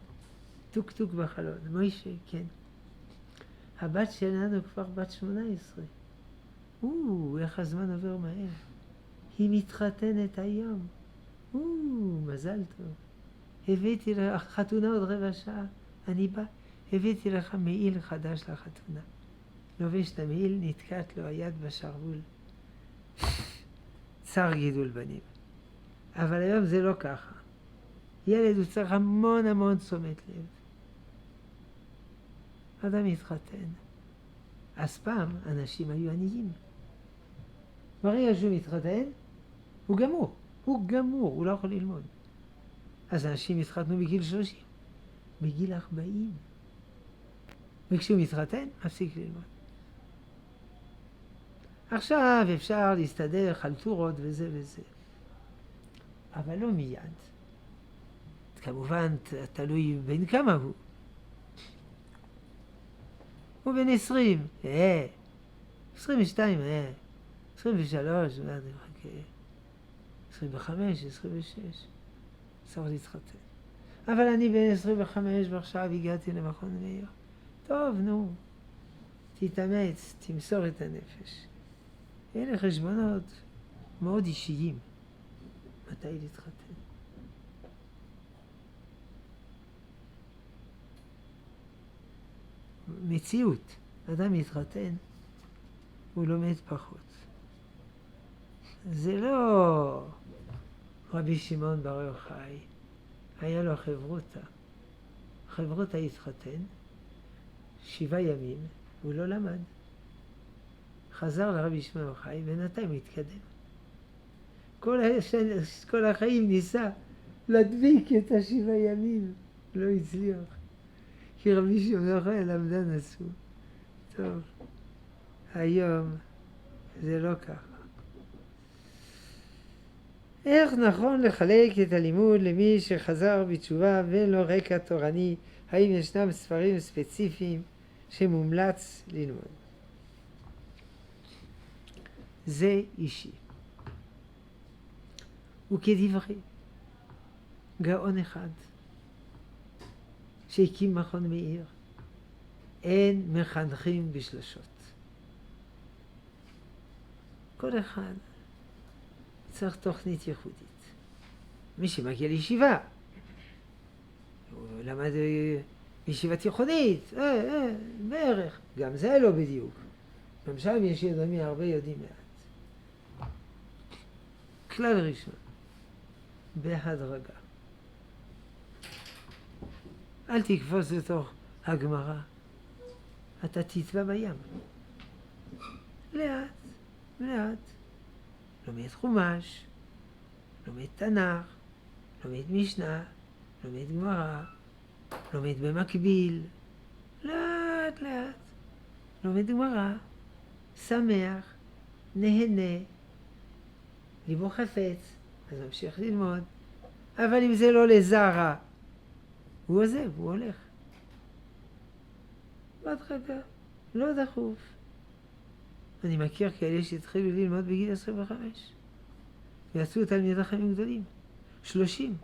טוק טוק בחלון, מוישה, כן. הבת שלנו כבר בת 18. איך הזמן עובר מהר. היא מתחתנת היום. מזל טוב. הבאתי לך חתונה עוד רבע שעה. אני בא, הבאתי לך מעיל חדש לחתונה. לובש את המעיל, נתקעת לו היד בשרוול. צר גידול בנים. אבל היום זה לא ככה. ילד הוא צריך המון תשומת לב. אדם מתחתן. אז פעם אנשים היו עניים. ברגע שהוא מתחתן, הוא גמור, הוא לא יכול ללמוד. אז אנשים התחתנו בגיל 30, בגיל 40. וכשהוא מתחתן, מפסיק ללמוד. עכשיו אפשר להסתדר חלטורות וזה. אבל לא מיד. כמובן, תלוי בין כמה הוא. הוא בן 20, 22, 23, אני מחכה, 25, 26, צריך להתחתן. אבל אני בן 25 ועכשיו הגעתי למכון מאיר. טוב, נו, תתאמץ, תמסור את הנפש. אלה חשבונות מאוד אישיים. מתי להתחתן? מציאות, אדם מתחתן, הוא לומד פחות. זה לא רבי שמעון בר יוחאי, היה לו חברותא התחתן, 7 ימים, הוא לא למד. חזר לרבי שמעון בר יוחאי, בינתיים הוא התקדם. כל החיים ניסה להדביק את 7 ימים, לא הצליח. כי רבי שמעון בר יוחאי למדן עשו. טוב. היום זה לא ככה. איך נכון לחלק את הלימוד למי שחזר בתשובה ואין לו רקע תורני? האם ישנם ספרים ספציפיים שמומלץ ללמוד? זה אישי. וכדברי גאון אחד שהקים מכון מאיר, אין מחנכים בשלשות. כל אחד צריך תוכנית ייחודית. מי שמגיע לישיבה, הוא למד ישיבה תיכונית, בערך, גם זה לא בדיוק. גם שם יש ידעמים הרבה יודעים מעט. כלל ראשון, בהדרגה. אל תקפוץ לתוך הגמרא, אתה תטבע בים. לאט, לאט. לומד חומש, לומד תנ"ך, לומד משנה, לומד גמרא, לומד במקביל, לאט לאט. לומד גמרא, שמח, נהנה, ליבו חפץ, אז ממשיך ללמוד. אבל אם זה לא לזרע, הוא עוזב, הוא הולך. בהדרגה, לא דחוף. אני מכיר כאלה שהתחילו ללמוד בגיל 25. ויצאו תלמידי חכמים גדולים. 30,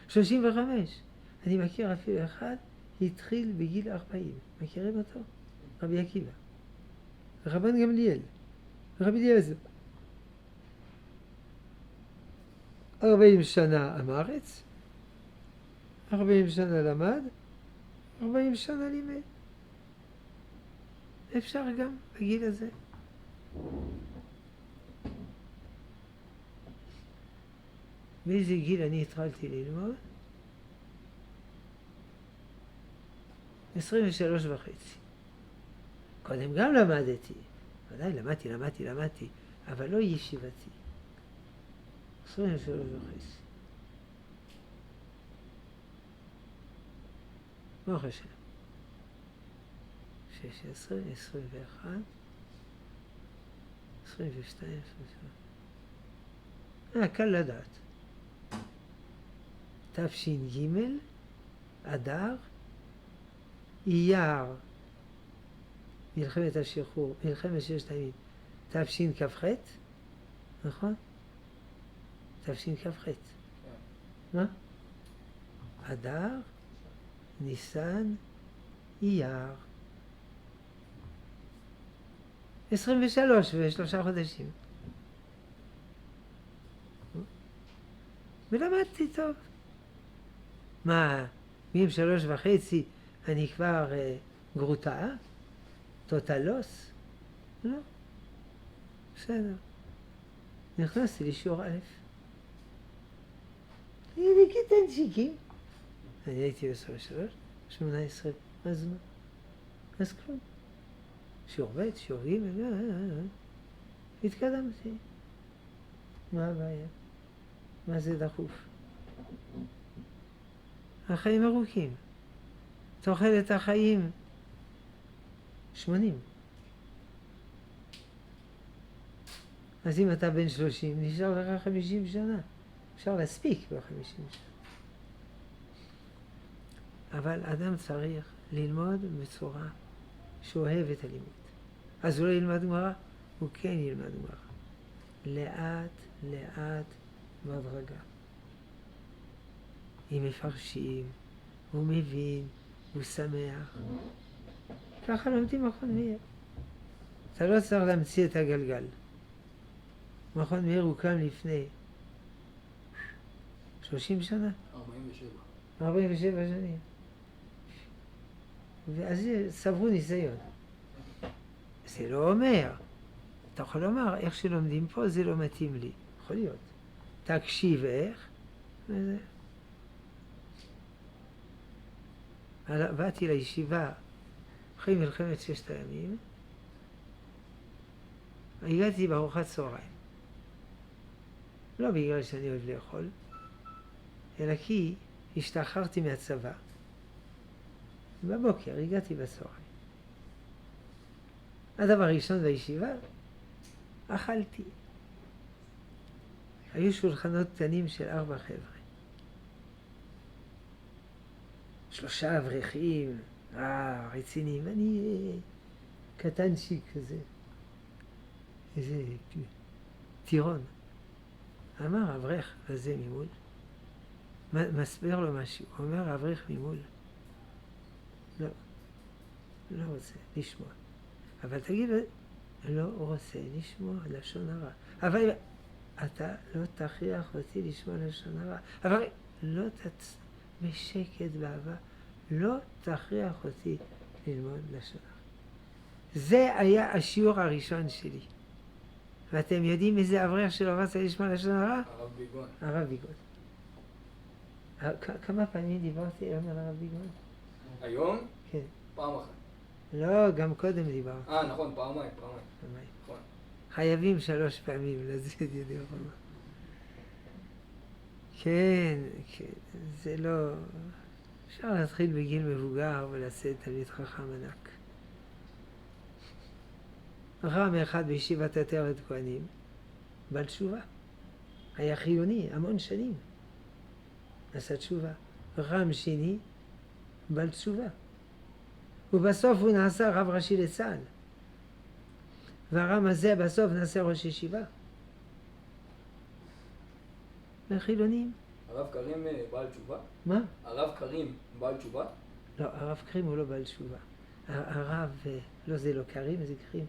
35. אני מכיר אפילו אחד, התחיל בגיל 40. מכירים אותו? רבי עקיבא. רבן גמליאל. רבי אליעזר. 40 שנה עם הארץ, 40 שנה למד, 40 שנה לימד. אפשר גם בגיל הזה. באיזה גיל אני התחלתי ללמוד? 23 וחצי. קודם גם למדתי. ודאי, למדתי, אבל לא ישיבתי. 23 וחצי. ברוך השם. 16, 21, 22, 23. קל לדעת. תש"ג, אדר, אייר, מלחמת השחרור, מלחמת ששת הימים, תשכ"ח, נכון? תשכ"ח. מה? אדר, ניסן, אייר. 23 ו3 חודשים. ולמדתי טוב. מה, מ3 וחצי אני כבר גרוטה? טוטלוס? לא. בסדר. נכנסתי לשיעור א'. אני בכיתנשיקים. אני הייתי ב-23, 18, אז מה? אז כלום. שיעור ב', שיעור ג', התקדמתי. מה הבעיה? מה זה דחוף? החיים ארוכים. תוחלת החיים 80. אז אם אתה בן 30, נשאר לך 50 שנה. אפשר להספיק ב-50 שנה. אבל אדם צריך ללמוד בצורה שאוהב את הלימוד. אז הוא לא ילמד גמרא, הוא כן ילמד גמרא. לאט, לאט, בהדרגה. אם מפרשים, הוא מבין, הוא שמח. ככה לומדים מכון מאיר. אתה לא צריך להמציא את הגלגל. מכון מאיר הוקם לפני 30 שנה? 47. 47 שנים. ואז צברו ניסיון. זה לא אומר. אתה יכול לומר, איך שלומדים פה זה לא מתאים לי. יכול להיות. תקשיב איך, וזה. באתי לישיבה אחרי מלחמת ששת הימים, הגעתי בארוחת צהריים. לא בגלל שאני אוהב לאכול, אלא כי השתחררתי מהצבא. בבוקר הגעתי בצהריים. הדבר הראשון בישיבה, אכלתי. היו שולחנות קטנים של 4 חבר'ה. 3 אברכים, רציניים, אני קטנצ'יק כזה. איזה טירון. אמר אברך הזה ממול, מסביר לו משהו, הוא אומר אברך ממול, לא רוצה לשמוע. אבל תגיד, לא רוצה לשמוע לשון הרע. אבל אתה לא תכריח אותי לשמוע לשון הרע. אבל לא בשקט באהבה, לא תכריח אותי ללמוד לשון הרע. זה היה השיעור הראשון שלי. ואתם יודעים איזה אברך שלא רצה לשמוע לשון הרע? הרב ביגון. הרב ביגון. כמה פעמים דיברתי היום על הרב ביגון? היום? כן. פעם אחת. לא, גם קודם דיברתי. נכון, פעמיים. נכון. חייבים 3 פעמים לצאת ידי חובה. כן, זה לא... אפשר להתחיל בגיל מבוגר ולצאת תלמיד חכם ענק. רם אחד בישיבת עטרת כהנים, בעל תשובה. היה חילוני המון שנים. עשה תשובה. רם שני, בעל תשובה. ובסוף הוא נעשה רב ראשי לצה"ל. והרם הזה בסוף נעשה ראש ישיבה. וחילונים. הרב קרים בעל תשובה? מה? הרב קרים בעל תשובה? לא, הרב קרים הוא לא בעל תשובה. הרב, לא זה לא קרים, זה קרים.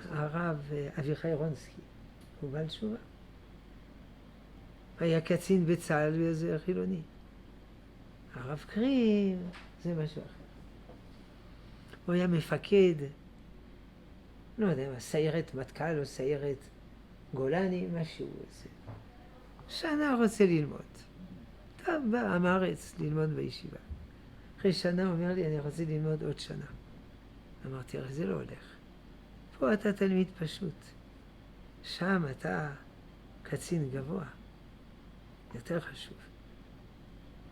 הרב אביחי רונסקי הוא בעל תשובה. היה קצין בצה"ל וזה חילוני. הרב קרים זה משהו אחר. הוא היה מפקד, לא יודע מה, סיירת מטכ"ל או סיירת גולני, משהו איזה. שנה רוצה ללמוד. אתה בא עם הארץ ללמוד בישיבה. אחרי שנה הוא אומר לי, אני רוצה ללמוד עוד שנה. אמרתי, הרי זה לא הולך. פה אתה תלמיד פשוט. שם אתה קצין גבוה. יותר חשוב.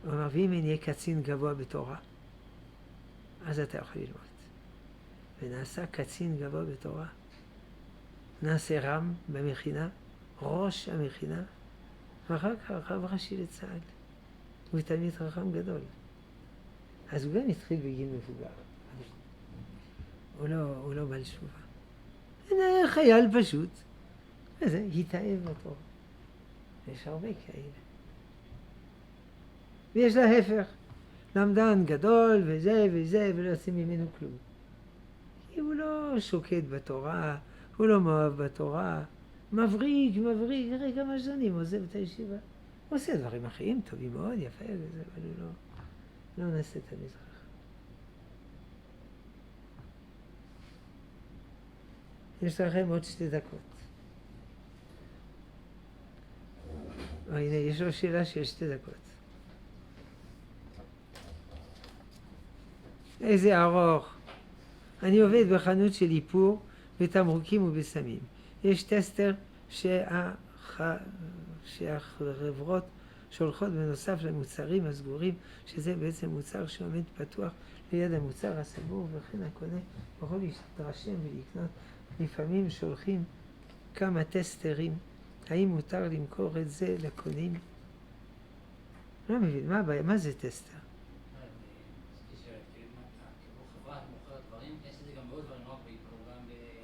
הוא אמר, ואם אני אהיה קצין גבוה בתורה, אז אתה יכול ללמוד. ונעשה קצין גבוה בתורה. נעשה רם במכינה, ראש המכינה, ואחר כך רב ראשי לצה"ל. הוא תלמיד חכם גדול. אז הוא גם התחיל בגיל מבוגר. הוא לא בעל תשובה. זה חייל פשוט. וזה התאהב בתורה. יש הרבה כאלה. ויש להפך. למדן גדול וזה וזה ולא עושים ממנו כלום. כי הוא לא שוקד בתורה, הוא לא מאוהב בתורה. מבריק, אחרי כמה שנים עוזב את הישיבה. הוא עושה דברים אחרים טובים מאוד, יפה וזה, אבל הוא לא נעשה את המזרח. יש לכם עוד 2 דקות. הנה, יש לו שאלה של 2 דקות. איזה ארוך. אני עובד בחנות של איפור בתמרוקים ובסמים. יש טסטר שהחברות שולחות בנוסף למוצרים הסגורים, שזה בעצם מוצר שעומד פתוח ליד המוצר הסגור, וכן הקונה יכול להתרשם ולקנות. לפעמים שולחים כמה טסטרים. האם מותר למכור את זה לקונים? לא מבין, מה הבעיה? מה זה טסטר?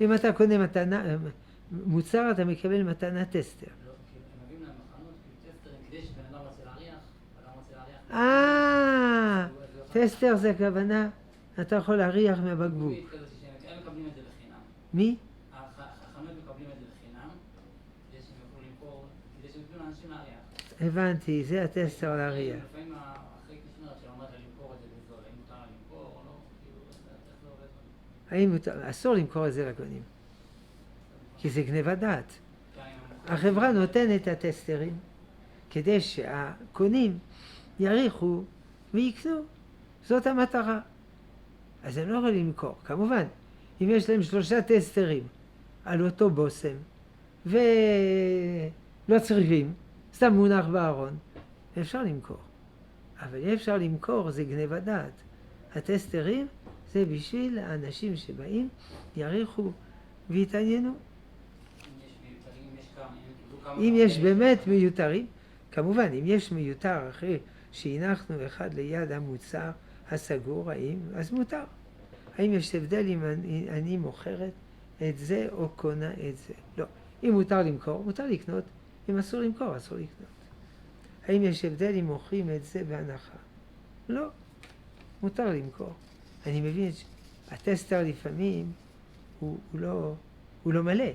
אם אתה קונה מוצר, אתה מקבל מתנה טסטר. לא, כי הם מביאים להם מחנות, טסטרים, כדי שבן אדם רוצה להריח, אדם רוצה להריח. טסטר זה הכוונה, אתה יכול להריח מהבקבוק. הם מקבלים את זה בחינם. מי? החנות מקבלים את זה בחינם, כדי שהם יוכלו למכור, כדי שהם יוכלו לאנשים להריח. הבנתי, זה הטסטר להריח. לפעמים אחרי קשנר שאומרת לה למכור את זה בזול, האם מותר לה למכור או לא, כאילו, איך זה עובד? האם מותר? אסור למכור את זה לקונים. כי זה גניבת דעת. החברה נותנת את הטסטרים כדי שהקונים יריחו ויקנו. זאת המטרה. אז הם לא יכולים למכור. כמובן, אם יש להם 3 טסטרים על אותו בושם ולא צריכים, סתם מונח בארון, אפשר למכור. אבל אי אפשר למכור, זה גניבת דעת. הטסטרים זה בשביל האנשים שבאים, יעריכו ויתעניינו. אם יש באמת מיותרים, כמובן, אם יש מיותר אחרי שהנחנו אחד ליד המוצר הסגור, אז מותר. האם יש הבדל אם אני מוכרת את זה או קונה את זה? לא. אם מותר למכור, מותר לקנות. אם אסור למכור, אסור לקנות. האם יש הבדל אם מוכרים את זה בהנחה? לא. מותר למכור. אני מבין שהטסטר לפעמים הוא לא מלא.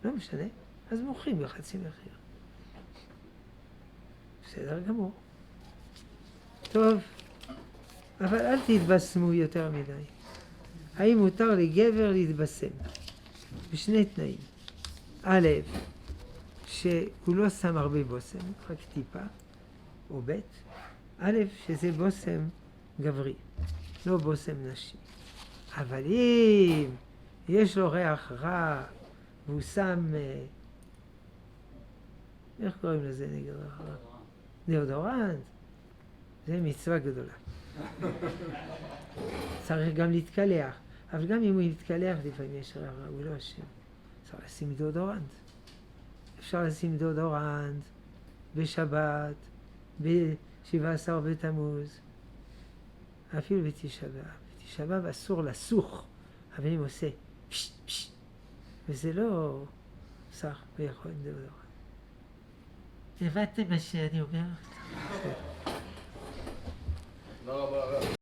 לא משנה. אז מוכרים בחצי מחיר. בסדר גמור. טוב, אבל אל תתבשמו יותר מדי. האם מותר לגבר להתבשם? בשני תנאים. א', שהוא לא שם הרבה בושם, רק טיפה, או ב', א', שזה בושם גברי, לא בושם נשי. אבל אם יש לו ריח רע, והוא שם, איך קוראים לזה נגד ריח רע? דאודורנט. זה מצווה גדולה. צריך גם להתקלח, אבל גם אם הוא יתקלח לפעמים יש ריח רע, הוא לא אשם. צריך לשים דאודורנט. אפשר לשים דאודורנט בשבת, ב-17 בתמוז, אפילו בתשעה באב. בתשעה באב אסור לסוך, אבל אם עושה פשט פשט, וזה לא סך ויכול עם דאודורנט. הבנתם מה שאני אומרת? תודה רבה.